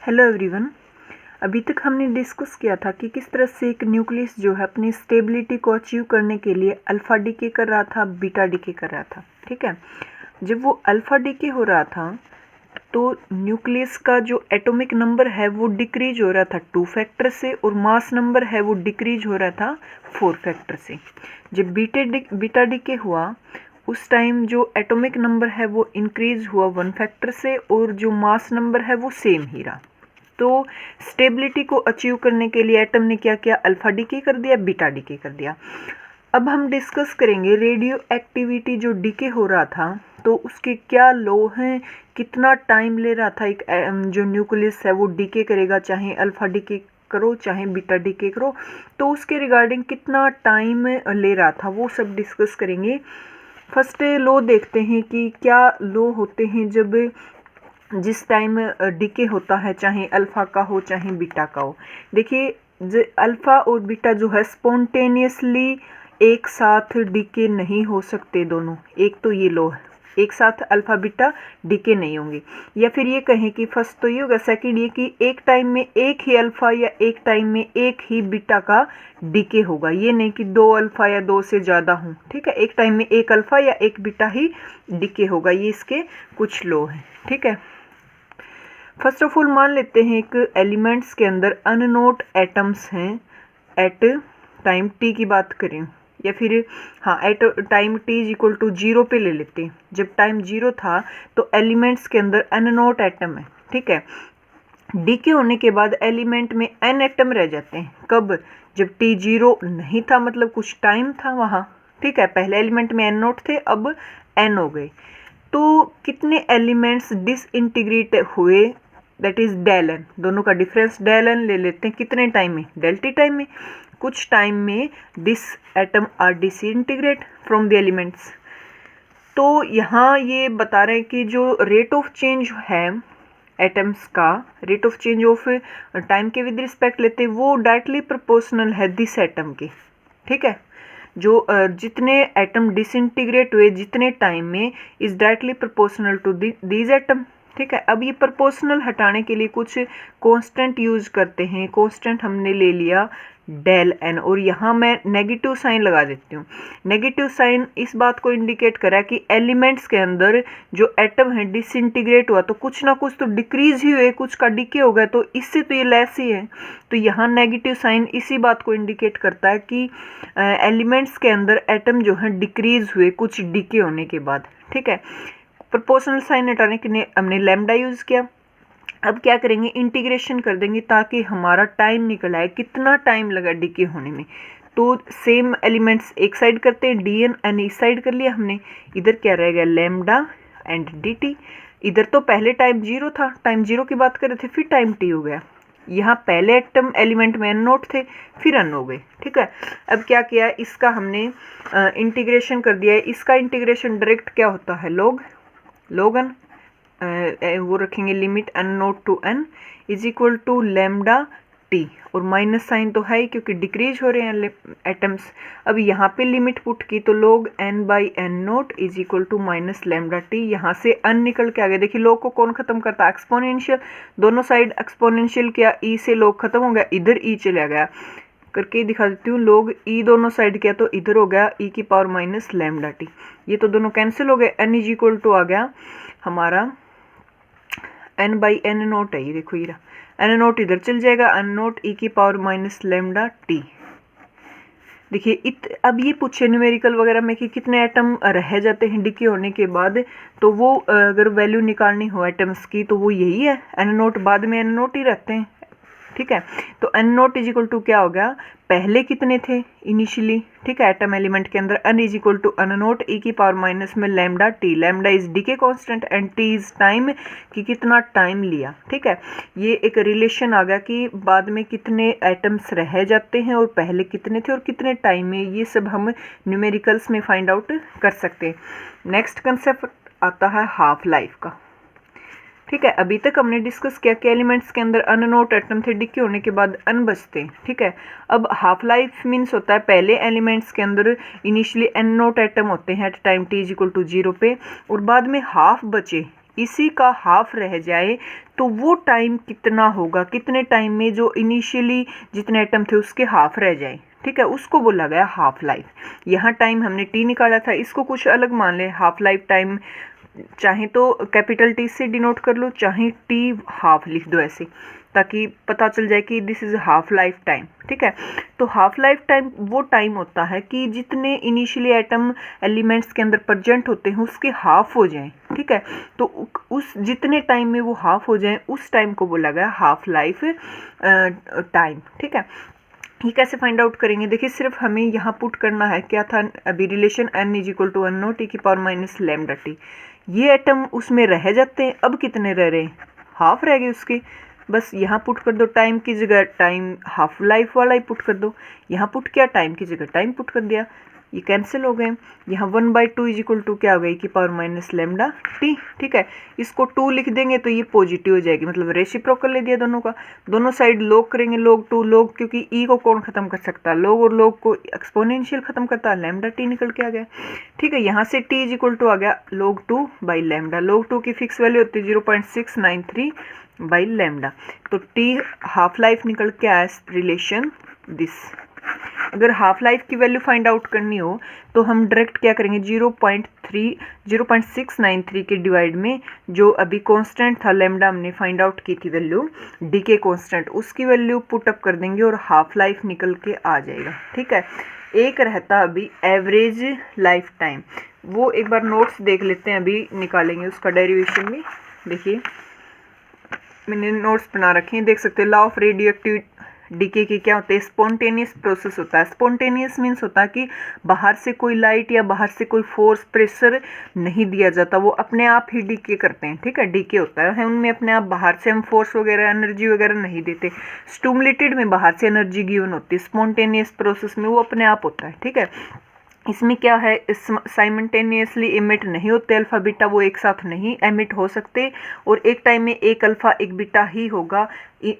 Hello everyone. अभी तक हमने डिस्कस किया था कि किस तरह से एक न्यूक्लियस जो है अपनी स्टेबिलिटी को अचीव करने के लिए अल्फ़ा डीके कर रहा था, बीटा डीके कर रहा था। ठीक है, जब वो अल्फ़ा डीके हो रहा था तो न्यूक्लियस का जो एटॉमिक नंबर है वो डिक्रीज हो रहा था 2 फैक्टर से और मास नंबर है वो डिक्रीज हो रहा था 4 फैक्टर से। जब बीटा डीके हुआ उस टाइम जो एटॉमिक नंबर है वो इंक्रीज हुआ 1 फैक्टर से और जो मास नंबर है वो सेम ही रहा। तो स्टेबिलिटी को अचीव करने के लिए एटम ने क्या किया, अल्फा डीके कर दिया, बीटा डीके कर दिया। अब हम डिस्कस करेंगे रेडियो एक्टिविटी जो डीके हो रहा था तो उसके क्या लॉ हैं, कितना टाइम ले रहा था एक जो न्यूक्लियस है वो डीके करेगा, चाहे अल्फा डीके करो चाहे बीटा डीके करो, तो उसके रिगार्डिंग कितना टाइम ले रहा था वो सब डिस्कस करेंगे। फर्स्ट लॉ देखते हैं कि क्या लॉ होते हैं जब जिस टाइम डीके होता है, चाहे अल्फ़ा का हो चाहे बीटा का हो। देखिए अल्फ़ा और बीटा जो है स्पॉन्टेनियसली एक साथ डीके नहीं हो सकते दोनों। एक तो ये लो है, एक साथ अल्फ़ा बीटा डीके नहीं होंगे। या फिर ये कहें कि फर्स्ट तो ये होगा, सेकंड ये कि एक टाइम में एक ही अल्फ़ा या एक टाइम में एक ही बीटा का डीके होगा। ये नहीं कि 2 अल्फ़ा या 2 से ज़्यादा हों। ठीक है, एक टाइम में एक अल्फ़ा या एक बीटा ही डीके होगा। ये इसके कुछ लो हैं। ठीक है, फर्स्ट ऑफ ऑल मान लेते हैं एक एलिमेंट्स के अंदर अननोट एटम्स हैं एट टाइम टी की बात करें, या फिर हाँ at time T is equal to 0 पे ले लेते हैं। जब टाइम 0 था तो एलिमेंट्स के अंदर अननोट एटम है। ठीक है, डीके होने के बाद एलिमेंट में एन एटम रह जाते हैं। कब? जब टी 0 नहीं था, मतलब कुछ टाइम था वहाँ। ठीक है, पहले एलिमेंट में एन नोट थे, अब एन हो गए। तो कितने एलिमेंट्स डिसइंटीग्रेट हुए, दैट इज डेल एन। दोनों का डिफरेंस डेल एन ले लेते हैं। कितने टाइम में? डेल टी टाइम में। कुछ टाइम में this atom are disintegrate from the elements. तो यहाँ ये बता रहे हैं कि जो रेट ऑफ चेंज है एटम्स का, rate of change of time के विद रिस्पेक्ट लेते हैं, वो डायरेक्टली प्रोपोर्शनल है दिस एटम के। ठीक है, जो जितने एटम डिसइंटीग्रेट हुए जितने टाइम में is directly proportional to these atom. ठीक है, अब ये प्रोपोर्शनल हटाने के लिए कुछ कांस्टेंट यूज करते हैं। कांस्टेंट हमने ले लिया डेल एन, और यहाँ मैं नेगेटिव साइन लगा देती हूँ। नेगेटिव साइन इस बात को इंडिकेट करा कि एलिमेंट्स के अंदर जो एटम है डिसइंटीग्रेट हुआ तो कुछ ना कुछ तो डिक्रीज ही हुए, कुछ का डीके हो गया, तो इससे तो ये लेस ही है। तो यहाँ नेगेटिव साइन इसी बात को इंडिकेट करता है कि एलिमेंट्स के अंदर एटम जो है डिक्रीज हुए कुछ डीके होने के बाद। ठीक है, प्रोपोर्शनल साइन हटाने के लिए हमने लैम्डा यूज किया। अब क्या करेंगे, इंटीग्रेशन कर देंगे ताकि हमारा टाइम निकल आए, कितना टाइम लगा डीके होने में। तो सेम एलिमेंट्स एक साइड करते हैं, डी एन एन इस साइड कर लिया हमने। इधर क्या रहेगा, लैम्डा एंड डी टी। इधर तो पहले टाइम 0 था, टाइम 0 की बात कर रहे थे, फिर टाइम टी हो गया। यहाँ पहले एटम एलिमेंट में एन नोट थे, फिर एन हो गए। ठीक है, अब क्या किया, इसका हमने इंटीग्रेशन कर दिया है। इसका इंटीग्रेशन डायरेक्ट क्या होता है, log n, वो रखेंगे limit N naught to N is equal to lambda T, और माइनस साइन तो है ही क्योंकि डिक्रीज हो रहे हैं एटम्स। अब यहाँ पे लिमिट पुट की तो log n by N naught is equal to minus lambda T. यहाँ से n निकल के आ गया। देखिए log को कौन खत्म करता है, एक्सपोनेंशियल। दोनों साइड एक्सपोनेंशियल किया, e से log खत्म हो गया, इधर e चला गया। करके दिखा देती हूँ, log e दोनों साइड किया तो इधर हो गया e की पावर माइनस लैम्डा टी। ये तो दोनों कैंसिल हो गए, n इज इक्वल टू आ गया हमारा n बाई एन नोट है। ये देखो ये एन नोट इधर चल जाएगा, एन नोट ई की पावर माइनस लैम्डा टी। देखिए अब ये पूछे न्यूमेरिकल वगैरह में कि कितने एटम रह जाते हैं डीके होने के बाद, तो वो अगर वैल्यू निकालनी हो एटम्स की तो वो यही है, एन नोट, बाद में एन नोट ही रहते हैं। ठीक है, तो N naught is equal to क्या हो गया, पहले कितने थे इनिशियली। ठीक है, एटम एलिमेंट के अंदर N is equal to N naught E की पावर माइनस में lambda T. Lambda is decay constant and T is time, कि कितना टाइम लिया। ठीक है, ये एक रिलेशन आ गया कि बाद में कितने एटम्स रह जाते हैं और पहले कितने थे और कितने टाइम में, ये सब हम न्यूमेरिकल्स में फाइंड आउट कर सकते हैं। नेक्स्ट कंसेप्ट आता है हाफ लाइफ का। ठीक है, अभी तक हमने डिस्कस किया कि एलिमेंट्स के अंदर अननोट एटम थे, डीके होने के बाद अन बचते हैं। ठीक है, अब हाफ लाइफ मीन्स होता है पहले एलिमेंट्स के अंदर इनिशियली एन नोट एटम होते हैं at time T is equal to 0 पे, और बाद में हाफ बचे इसी का हाफ रह जाए तो वो टाइम कितना होगा, कितने टाइम में जो इनिशियली जितने एटम थे उसके हाफ रह जाए, ठीक है, उसको बोला गया हाफ लाइफ। यहाँ टाइम हमने टी निकाला था, इसको कुछ अलग मान ले, हाफ लाइफ टाइम चाहे तो कैपिटल टी से डिनोट कर लो, चाहे टी हाफ लिख दो ऐसे, ताकि पता चल जाए कि this is half life time, ठीक है। तो हाफ लाइफ टाइम वो टाइम होता है कि जितने इनिशियली एटम एलिमेंट्स के अंदर प्रेजेंट होते हैं उसके हाफ हो जाएं, ठीक है। तो उस जितने टाइम में वो हाफ हो जाएं उस टाइम को बोला गया हाफ लाइफ टाइम, ठीक है। ये कैसे फाइंड आउट करेंगे, देखिए सिर्फ हमें यहाँ पुट करना है, क्या था अभी relation n is equal to 1 naught e की पावर माइनस लैम्डा टी। ये एटम उसमें रह जाते हैं, अब कितने रह रहे हैं, हाफ रह गए उसके, बस यहाँ पुट कर दो टाइम की जगह टाइम हाफ लाइफ वाला ही पुट कर दो, यहाँ पुट किया टाइम की जगह टाइम पुट कर दिया, ये कैंसिल हो गए। यहाँ 1/2 इज इक्वल टू क्या हो गई की पावर माइनस लैम्डा टी, ठीक है। इसको 2 लिख देंगे तो ये पॉजिटिव हो जाएगी, मतलब रेसिप्रोकल ले दिया दोनों का, दोनों साइड लॉग करेंगे, लॉग 2 लॉग, क्योंकि ई को कौन खत्म कर सकता है, लॉग और लॉग को एक्सपोनेंशियल खत्म करता है, लैम्डा टी निकल के आ गया, ठीक है। यहाँ से टी इज इक्वल टू आ गया log 2 बाई लैम्डा, log 2 की फिक्स वैल्यू होती है 0.693 बाई लैम्डा, तो टी हाफ लाइफ निकल के आया रिलेशन दिस। अगर हाफ लाइफ की वैल्यू फाइंड आउट करनी हो तो हम डायरेक्ट क्या करेंगे, 0.693 के डिवाइड में जो अभी कांस्टेंट था लैम्डा हमने फाइंड आउट की थी वैल्यू डीके कांस्टेंट, उसकी वैल्यू पुट अप कर देंगे और हाफ लाइफ निकल के आ जाएगा, ठीक है। एक रहता अभी एवरेज लाइफ टाइम, वो एक बार नोट्स देख लेते हैं, अभी निकालेंगे उसका डेरिवेशन भी। देखिए मैंने नोट्स बना रखे हैं, देख सकते हैं। Law of radioactive decay की क्या होता है, स्पॉन्टेनियस प्रोसेस होता है। स्पॉन्टेनियस मीन्स होता है कि बाहर से कोई लाइट या बाहर से कोई फोर्स प्रेशर नहीं दिया जाता, वो अपने आप ही डीके करते हैं, ठीक है। डीके होता है उनमें अपने आप, बाहर से हम फोर्स वगैरह एनर्जी वगैरह नहीं देते। स्टिमुलेटेड में बाहर से एनर्जी गिवन होती है, स्पॉन्टेनियस प्रोसेस में वो अपने आप होता है, ठीक है। इसमें क्या है, साइमल्टेनियसली इमिट नहीं होते अल्फा बीटा, वो एक साथ नहीं एमिट हो सकते, और एक टाइम में एक अल्फा एक बीटा ही होगा।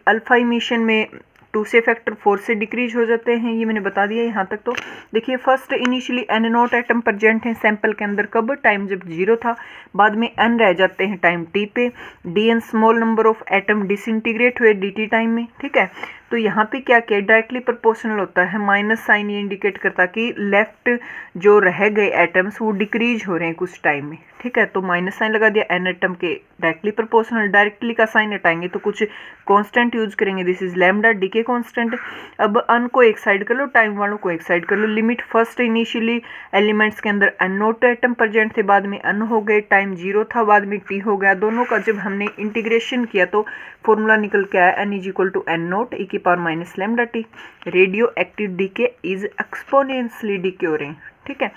अल्फा इमिशन में 2 से फैक्टर 4 से डिक्रीज हो जाते हैं, ये मैंने बता दिया यहाँ तक। तो देखिए first initially n not atom present हैं सैंपल के अंदर, कब, टाइम जब 0 था, बाद में n रह जाते हैं टाइम t पे, dn small number of atom disintegrate हुए dt टाइम में, ठीक है। तो यहाँ पे क्या किया, डायरेक्टली प्रोपोर्शनल होता है, माइनस साइन ये इंडिकेट करता कि लेफ्ट जो रह गए एटम्स वो डिक्रीज हो रहे हैं कुछ टाइम में, ठीक है। तो माइनस साइन लगा दिया, n एटम के डायरेक्टली प्रोपोर्शनल, डायरेक्टली का साइन हटाएंगे तो कुछ कांस्टेंट यूज करेंगे, this is lambda decay constant. अब n को एक साइड कर लो, टाइम वालों को एक साइड कर लो। लिमिट फर्स्ट इनिशियली एलिमेंट्स के अंदर n नोट एटम प्रेजेंट थे, बाद में n हो गए, टाइम 0 था, बाद में t हो गया। दोनों का जब हमने इंटीग्रेशन किया तो फॉर्मूला निकल के आया n is equal to n naught e की power minus lambda T. Radioactive decay is exponentially decay हो रहे हैं, ठीक है।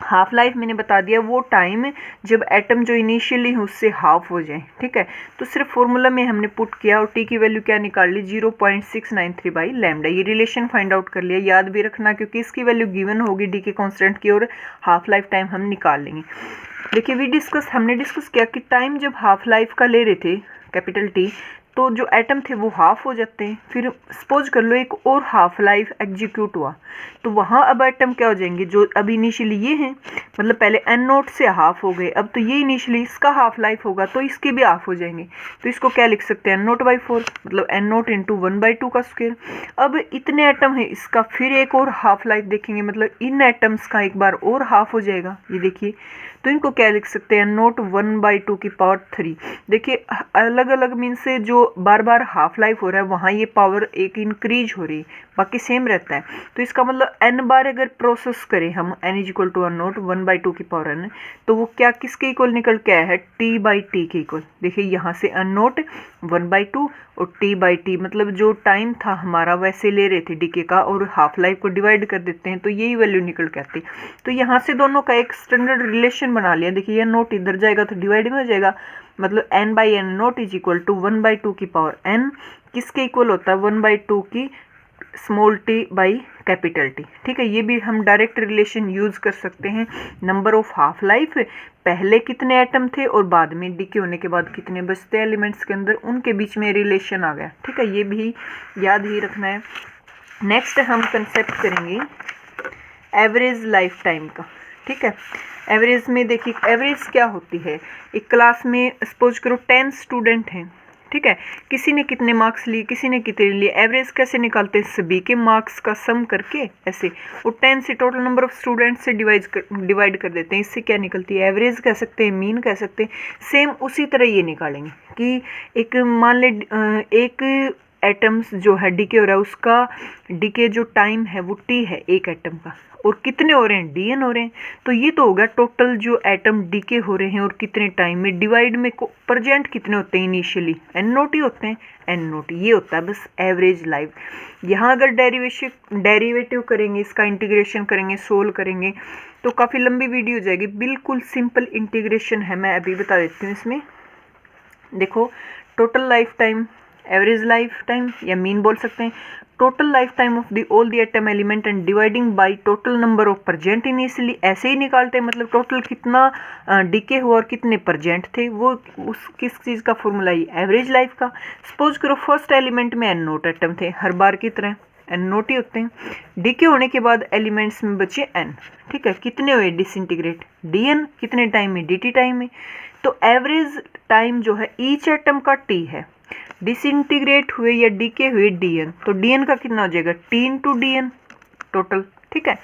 हाफ लाइफ मैंने बता दिया, वो टाइम जब एटम जो इनिशियली है उससे हाफ हो जाए, ठीक है। तो सिर्फ फॉर्मूला में हमने पुट किया और टी की वैल्यू क्या निकाल ली, 0.693 बाई लैम्डा। ये रिलेशन फाइंड आउट कर लिया, याद भी रखना क्योंकि इसकी वैल्यू गिवन होगी डी के कॉन्स्टेंट की, और हाफ लाइफ टाइम हम निकाल लेंगे। देखिए हमने डिस्कस किया कि टाइम जब हाफ लाइफ का ले रहे थे कैपिटल टी, तो जो एटम थे वो हाफ हो जाते हैं। फिर सपोज कर लो एक और हाफ लाइफ एग्जीक्यूट हुआ, तो वहाँ अब एटम क्या हो जाएंगे, जो अभी इनिशियली ये हैं, मतलब पहले n नोट से हाफ हो गए, अब तो ये इनिशियली इसका हाफ लाइफ होगा तो इसके भी हाफ हो जाएंगे। तो इसको क्या लिख सकते हैं, n नोट बाई 4, मतलब n नोट इंटू 1/2 का स्क्वायर। अब इतने एटम है, इसका फिर एक और हाफ लाइफ देखेंगे, मतलब इन एटम्स का एक बार और हाफ हो जाएगा, ये देखिए। तो इनको क्या लिख सकते हैं, नोट 1/2 की पावर 3। देखिए अलग अलग मीन से जो बार बार हाफ लाइफ हो रहा है वहाँ ये पावर एक इंक्रीज हो रही है, बाकी सेम रहता है। तो इसका मतलब n बार अगर प्रोसेस करें हम, n is equal to naught 1/2 की पावर n, तो वो क्या किसके इक्वल निकल के आया है, t/t के इक्वल। देखिए यहाँ से n नोट 1/2 और t/t, मतलब जो टाइम था हमारा वैसे ले रहे थे डीके का, और हाफ लाइफ को डिवाइड कर देते हैं तो यही वैल्यू निकल के आती। तो यहाँ से दोनों का एक स्टैंडर्ड रिलेशन बना लिया। देखिए ये नोट इधर जाएगा तो डिवाइड में हो जाएगा, मतलब n/n note is equal to 1/2 की पावर n किसके इक्वल होता है, 1/2 की small t by capital T, ठीक है। ये भी हम डायरेक्ट रिलेशन यूज कर सकते हैं। नंबर ऑफ हाफ लाइफ, पहले कितने एटम थे और बाद में डीके होने के बाद कितने बचते हैं एलिमेंट्स के अंदर, उनके बीच में रिलेशन आ गया, ठीक है। ये भी याद ही रखना है। नेक्स्ट हम कंसेप्ट करेंगे एवरेज लाइफ टाइम का, ठीक है। एवरेज में देखिए एवरेज क्या होती है, एक क्लास में सपोज करो 10 स्टूडेंट हैं, ठीक है, किसी ने कितने मार्क्स लिए, किसी ने कितने लिए, एवरेज कैसे निकालते हैं, सभी के मार्क्स का सम करके ऐसे, और 10 से टोटल नंबर ऑफ स्टूडेंट्स से डिवाइड कर देते हैं, इससे क्या निकलती है, एवरेज कह सकते हैं, मीन कह सकते हैं। सेम उसी तरह ये निकालेंगे कि एक मान ले एक एटम्स जो है डीके हो रहा है, उसका डीके जो टाइम है वो टी है एक एटम का, और कितने हो रहे हैं, डीएन हो रहे हैं, तो ये तो होगा टोटल जो एटम डीके हो रहे हैं और कितने टाइम में, डिवाइड में प्रेजेंट कितने होते हैं इनिशियली, एन नोट ही होते हैं, एन नोट ये होता है बस एवरेज लाइफ। यहाँ अगर डेरिवेटिव करेंगे, इसका इंटीग्रेशन करेंगे, सोल्व करेंगे तो काफ़ी लंबी वीडियो हो जाएगी। बिल्कुल सिंपल इंटीग्रेशन है, मैं अभी बता देती हूँ। इसमें देखो total life time, average life time या मीन बोल सकते हैं, total life time of the all the atom element and dividing by total number of present initially, ऐसे ही निकालते हैं, मतलब टोटल कितना डीके हुआ और कितने प्रेजेंट थे, वो उस किस चीज़ का फॉर्मूला ही, एवरेज लाइफ का। सपोज करो फर्स्ट एलिमेंट में एन नोट एटम थे, हर बार की तरह एन नोट ही होते हैं, डीके होने के बाद एलिमेंट्स में बचे एन, ठीक है, कितने हुए डिसइंटीग्रेट, डी एन कितने टाइम में, डी टी टाइम में, तो एवरेज टाइम जो है ईच एटम का टी है, डिसइंटीग्रेट हुए या डीके हुए डीएन, तो डीएन का कितना हो जाएगा, टी इंटू डीएन टोटल, ठीक है।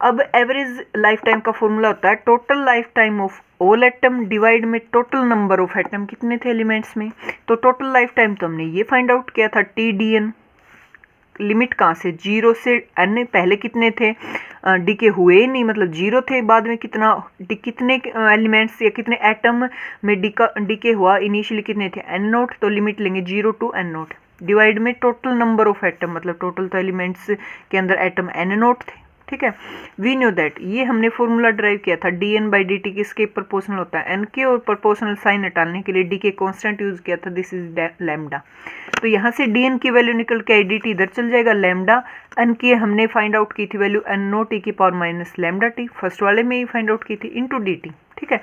अब एवरेज लाइफ टाइम का फॉर्मूला होता है total life time of all atom divide में टोटल नंबर ऑफ एटम कितने थे एलिमेंट्स में, तो टोटल लाइफ टाइम तो हमने ये फाइंड आउट किया था, टी डीएन, लिमिट कहाँ से, 0 से एन, पहले कितने थे, डीके हुए ही नहीं, मतलब 0 थे, बाद में कितना कितने एलिमेंट्स या कितने एटम में डीके हुआ, इनिशियली कितने थे एन नोट, तो लिमिट लेंगे 0 टू एन नोट, डिवाइड में टोटल नंबर ऑफ एटम, मतलब टोटल तो एलिमेंट्स के अंदर एटम एन नोट थे, ठीक है। वी नो दैट, ये हमने फॉर्मूला ड्राइव किया था, D N by D T किसके प्रोपोर्शनल होता है, एन के, और प्रोपोर्शनल साइन हटाने के लिए डी के कॉन्स्टेंट यूज किया था, दिस इज लैम्डा। तो यहाँ से डी एन की वैल्यू निकल के आई डी टी इधर चल जाएगा, लैम्डा एन की हमने फाइंड आउट की थी वैल्यू एन नो टी की power minus lambda T, first वाले में ही फाइंड आउट की थी, इंटू डी टी, ठीक है।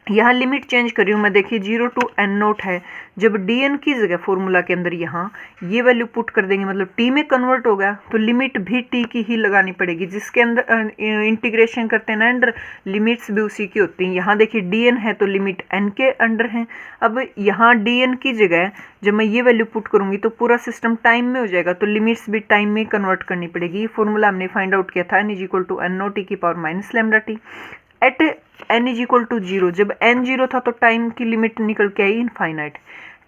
यहाँ लिमिट चेंज कर रही हूँ मैं, देखिए 0 टू एन नोट है, जब डी एन की जगह फॉर्मूला के अंदर यहाँ ये वैल्यू पुट कर देंगे, मतलब टी में कन्वर्ट हो गया, तो लिमिट भी टी की ही लगानी पड़ेगी, जिसके अंदर इंटीग्रेशन करते हैं ना अंडर, लिमिट्स भी उसी की होती हैं। यहाँ देखिए डी एन है तो लिमिट एन के अंडर है, अब यहाँ डी एन की जगह जब मैं ये वैल्यू पुट करूँगी तो पूरा सिस्टम टाइम में हो जाएगा, तो लिमिट्स भी टाइम में कन्वर्ट करनी पड़ेगी। ये फॉर्मूला हमने फाइंड आउट किया था, N is equal to N naught T की power minus lambda T at N is equal to 0, जब एन 0 था तो टाइम की लिमिट निकल के आई infinite,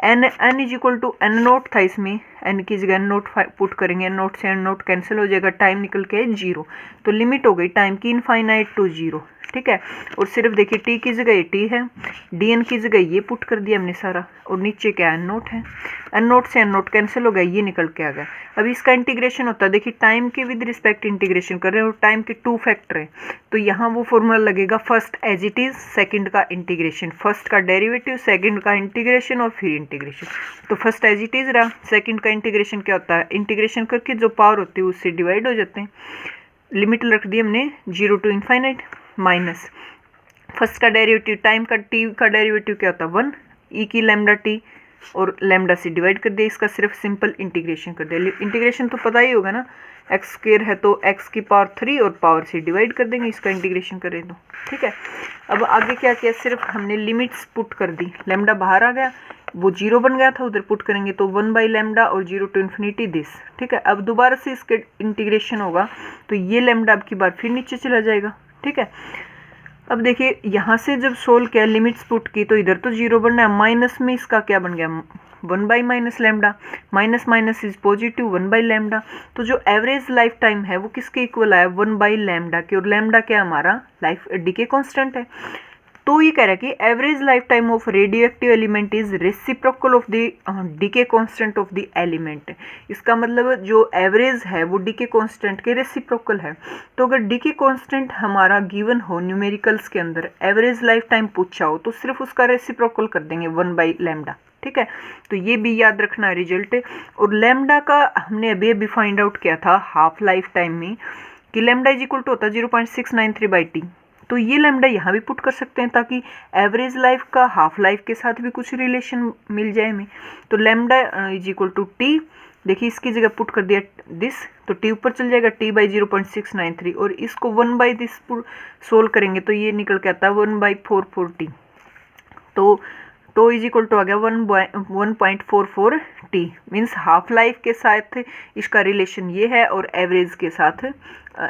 N is equal to N naught था, इसमें एन की जगह एन नोट पुट करेंगे, एन नोट से एन नोट कैंसिल हो जाएगा, टाइम निकल के आई 0, तो लिमिट हो गई टाइम की इनफाइनाइट टू 0, ठीक है। और सिर्फ देखिए टी की जगह ये टी है, डी एन की जगह ये पुट कर दिया हमने सारा, और नीचे क्या एन नोट है, एन नोट से एन नोट कैंसिल हो गया, ये निकल के आ गया। अब इसका इंटीग्रेशन होता है, देखिए टाइम के विद रिस्पेक्ट इंटीग्रेशन कर रहे हैं, और टाइम के 2 फैक्टर है, तो यहाँ वो फॉर्मूला लगेगा first as it is, second का इंटीग्रेशन, फर्स्ट का डेरिवेटिव, सेकंड का इंटीग्रेशन और फिर इंटीग्रेशन। तो फर्स्ट एज इट इज रहा, सेकंड का इंटीग्रेशन क्या होता है, इंटीग्रेशन करके जो पावर होती है उससे डिवाइड हो जाते हैं, लिमिट रख दी हमने 0 टू इनफाइनाइट, माइनस फर्स्ट का डेरिवेटिव, टाइम का टी का डेरिवेटिव क्या होता है 1 ई की लैम्डा टी, और लैम्डा से डिवाइड कर दिया, इसका सिर्फ सिंपल इंटीग्रेशन कर दिया। इंटीग्रेशन तो पता ही होगा ना, एक्स स्क्वायर है तो एक्स की पावर 3 और पावर से डिवाइड कर देंगे, इसका इंटीग्रेशन करें तो, ठीक है। अब आगे क्या किया, सिर्फ हमने लिमिट्स पुट कर दी, लैम्डा बाहर आ गया, वो 0 बन गया था, उधर पुट करेंगे तो 1 बाई लैम्डा और 0 टू इन्फिनिटी दिस, ठीक है। अब दोबारा से इसके इंटीग्रेशन होगा तो ये लैम्डा अब की बार फिर नीचे चला जाएगा, ठीक है। अब देखिए यहाँ से जब सोल्व किया, लिमिट्स पुट की, तो इधर तो 0 बनना है, माइनस में इसका क्या बन गया 1 by minus lambda, minus minus is positive 1 by lambda, तो जो एवरेज लाइफ टाइम है वो किसके इक्वल आया 1 बाई लैम्डा के, और लैम्डा क्या हमारा लाइफ डीके कांस्टेंट है। तो ये कह रहा है कि average life time of radio active element is reciprocal of the decay constant of the element. इसका मतलब जो एवरेज है वो डीके कांस्टेंट के रेसिप्रोकल है। तो अगर डीके कांस्टेंट हमारा गिवन हो न्यूमेरिकल्स के अंदर, एवरेज लाइफ टाइम पूछा हो, तो सिर्फ उसका रेसिप्रोकल कर देंगे 1 बाई लैम्डा, ठीक है। तो ये भी याद रखना है रिजल्ट। और लैम्डा का हमने अभी फाइंड आउट किया था हाफ लाइफ टाइम में कि लैम्डा इज इक्वल टू होता है 0.693 बाई टी, तो ये लैम्डा यहाँ भी पुट कर सकते हैं ताकि एवरेज लाइफ का हाफ लाइफ के साथ भी कुछ रिलेशन मिल जाए हमें। तो lambda is equal to T देखिए इसकी जगह पुट कर दिया दिस, तो टी ऊपर चल जाएगा, टी बाई 0.693, और इसको 1 बाई दिस सोल्व करेंगे तो ये निकल के आता है 1/44t। तो इज इक्वल टू आ गया 1.44 टी। मीन्स हाफ लाइफ के साथ इसका रिलेशन ये है, और एवरेज के साथ,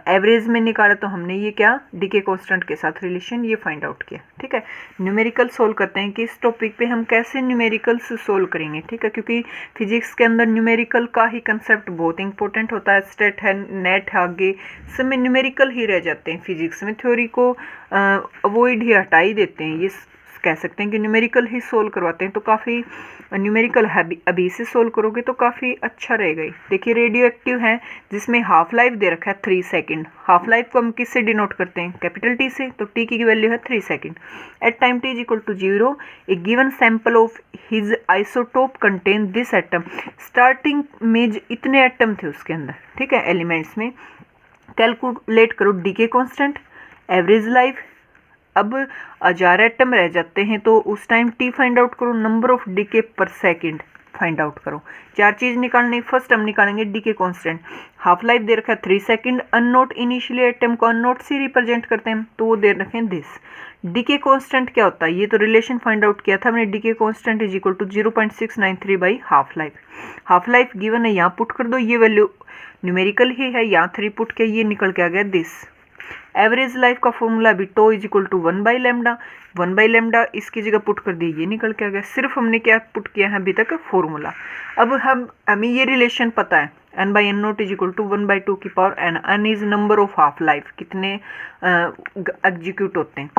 एवरेज में निकाला तो हमने ये क्या डीके कांस्टेंट के साथ रिलेशन ये फाइंड आउट किया। ठीक है, न्यूमेरिकल सोल्व करते हैं कि इस टॉपिक पे हम कैसे न्यूमेरिकल्स सोल्व करेंगे। ठीक है, क्योंकि फिजिक्स के अंदर न्यूमेरिकल का ही कंसेप्ट बहुत इंपॉर्टेंट होता है। स्टेट है, नेट है, आगे सब में न्यूमेरिकल ही रह जाते हैं। फिजिक्स में थ्योरी को अवॉइड ही हटा ही देते हैं, ये कह सकते हैं कि न्यूमेरिकल ही सोल्व करवाते हैं। तो काफ़ी न्यूमेरिकल अभी से सोल्व करोगे तो काफ़ी अच्छा रहेगा। देखिए रेडियो एक्टिव है जिसमें हाफ लाइफ दे रखा है 3 सेकंड। हाफ लाइफ को हम किससे डिनोट करते हैं, कैपिटल टी से, तो टी की वैल्यू है 3 second. At time T is equal to 0 a given sample of his isotope contain this atom. Starting में इतने एटम थे उसके अंदर, ठीक है, एलिमेंट्स में। कैलकुलेट करो डीके कांस्टेंट, एवरेज लाइफ। अब 1000 एटम रह जाते हैं तो उस टाइम टी फाइंड आउट करो, नंबर ऑफ डीके पर सेकंड फाइंड आउट करो। 4 चीज निकालनी। फर्स्ट हम निकालेंगे डीके कांस्टेंट। हाफ लाइफ दे रखा है 3 सेकंड। अननोट इनिशियली एटम को अननोट से रिप्रेजेंट करते हैं तो वो दे रखे हैं दिस। डीके कांस्टेंट क्या होता है, ये तो रिलेशन फाइंड आउट किया था हमने। Decay constant is equal to 0.693 by half life. Half life given है, यहाँ पुट कर दो, ये वैल्यू न्यूमेरिकल ही है, यहाँ 3 पुट के ये निकल के आ गया दिस। एवरेज लाइफ का फॉर्मूला भी tau is equal to 1 by lambda. 1 by lambda इसकी जगह पुट कर दिया, ये निकल के आ गया। सिर्फ हमने क्या पुट किया है अभी तक, फॉर्मूला। अब हमें ये रिलेशन पता है, n by N naught is equal to 1/2 की power n। n is number of half life, कितने एग्जीक्यूट होते हैं,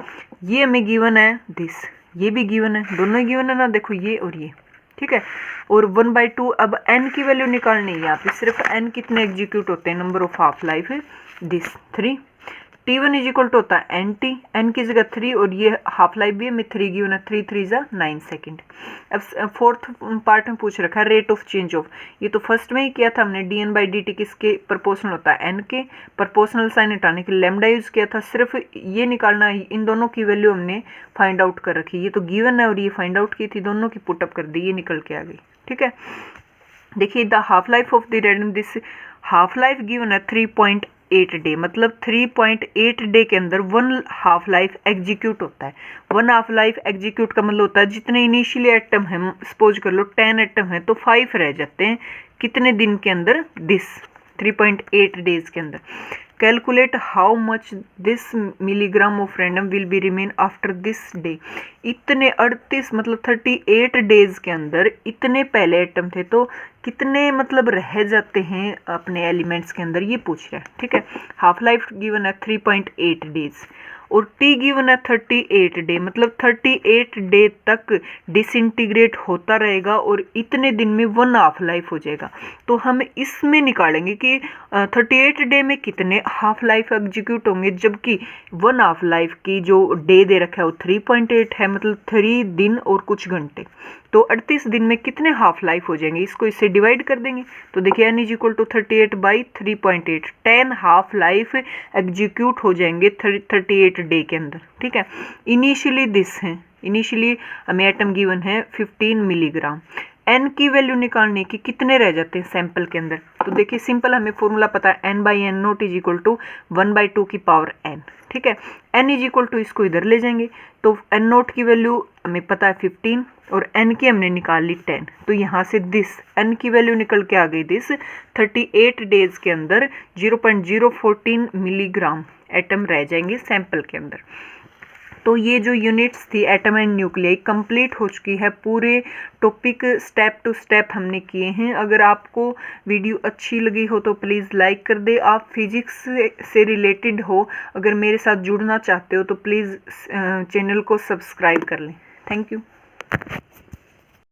ये हमें गिवन है दिस। ये भी गिवन है, दोनों ही गिवन है ना, देखो ये और ये, ठीक है। और 1/2, अब n की वैल्यू निकालनी है यहाँ पे। सिर्फ n कितने एग्जीक्यूट होते हैं, number of half life this 3। T1 is equal to होता है NT, n की जगह 3, और ये हाफ लाइफ भी हमें 3 गिवन है, 3 3 जा 9 सेकेंड। अब फोर्थ पार्ट में पूछ रखा है रेट ऑफ चेंज ऑफ। ये तो फर्स्ट में ही किया था हमने, dn/dt किसके प्रोपोर्शनल होता है, n के। प्रोपोर्शनल साइन हटाने के लिए लैम्डा यूज किया था। सिर्फ ये निकालना है, इन दोनों की वैल्यू हमने फाइंड आउट कर रखी। ये तो गिवन है और ये फाइंड आउट की थी, दोनों की पुटअप कर दी, ये निकल के आ गई। ठीक है, देखिए the half life of the radium, this half life given है 3.8 डे, मतलब 3.8 डे के अंदर 1 हाफ लाइफ एग्जीक्यूट होता है। 1 हाफ लाइफ एग्जीक्यूट का मतलब होता है जितने इनिशियली एटम है, सपोज कर लो 10 एटम है तो 5 रह जाते हैं कितने दिन के अंदर, दिस 3.8 डेज के अंदर। Calculate how much this milligram of random will be remain after this day. इतने 38 मतलब 38 डेज के अंदर इतने पहले एटम थे तो कितने मतलब रह जाते हैं अपने एलिमेंट्स के अंदर, ये पूछ रहा है। ठीक है, हाफ लाइफ गिवन है 3.8 डेज और टी गिवन है 38 डे, मतलब 38 डे तक डिसइंटीग्रेट होता रहेगा और इतने दिन में 1 हाफ लाइफ हो जाएगा। तो हम इसमें निकालेंगे कि 38 डे में कितने हाफ लाइफ एग्जीक्यूट होंगे, जबकि 1 हाफ लाइफ की जो डे दे रखा है वो 3.8 है, मतलब 3 दिन और कुछ घंटे। तो 38 दिन में कितने हाफ लाइफ हो जाएंगे, इसको इससे डिवाइड कर देंगे। तो देखिए n is equal to 38 by 3.8, 10 half life execute हो जाएंगे 38 डे के अंदर। ठीक है, इनिशियली दिस है, इनिशियली हमें एटम गिवन है 15 मिलीग्राम। n की वैल्यू निकालने की कितने रह जाते हैं सैंपल के अंदर, तो देखिए सिंपल हमें फॉर्मूला पता है, n by N naught is equal to 1/2 की पावर n। ठीक है, n इज इक्वल टू इसको इधर ले जाएंगे तो n नोट की वैल्यू हमें पता है 15 और n की हमने निकाल ली 10, तो यहाँ से दिस n की वैल्यू निकल के आ गई दिस 38 डेज के अंदर 0.014 मिलीग्राम एटम रह जाएंगे सैंपल के अंदर। तो ये जो यूनिट्स थी एटम एंड न्यूक्लियाई कंप्लीट हो चुकी है, पूरे टॉपिक स्टेप टू स्टेप हमने किए हैं। अगर आपको वीडियो अच्छी लगी हो तो प्लीज़ लाइक कर दे। आप फिजिक्स से रिलेटेड हो, अगर मेरे साथ जुड़ना चाहते हो तो प्लीज़ चैनल को सब्सक्राइब कर लें। Thank you.